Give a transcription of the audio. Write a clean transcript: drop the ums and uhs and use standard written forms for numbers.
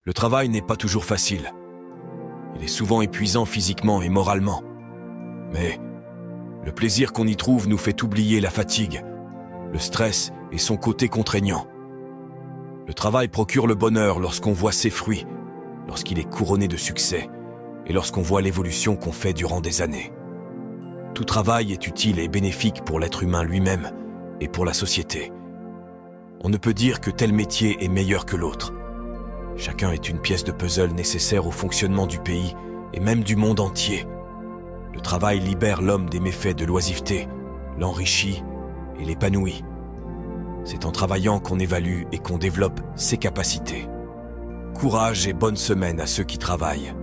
Le travail n'est pas toujours facile. Il est souvent épuisant physiquement et moralement. Mais le plaisir qu'on y trouve nous fait oublier la fatigue, le stress et son côté contraignant. Le travail procure le bonheur lorsqu'on voit ses fruits, lorsqu'il est couronné de succès et lorsqu'on voit l'évolution qu'on fait durant des années. Tout travail est utile et bénéfique pour l'être humain lui-même et pour la société. On ne peut dire que tel métier est meilleur que l'autre. Chacun est une pièce de puzzle nécessaire au fonctionnement du pays et même du monde entier. Le travail libère l'homme des méfaits de l'oisiveté, l'enrichit et l'épanouit. C'est en travaillant qu'on évalue et qu'on développe ses capacités. Courage et bonne semaine à ceux qui travaillent.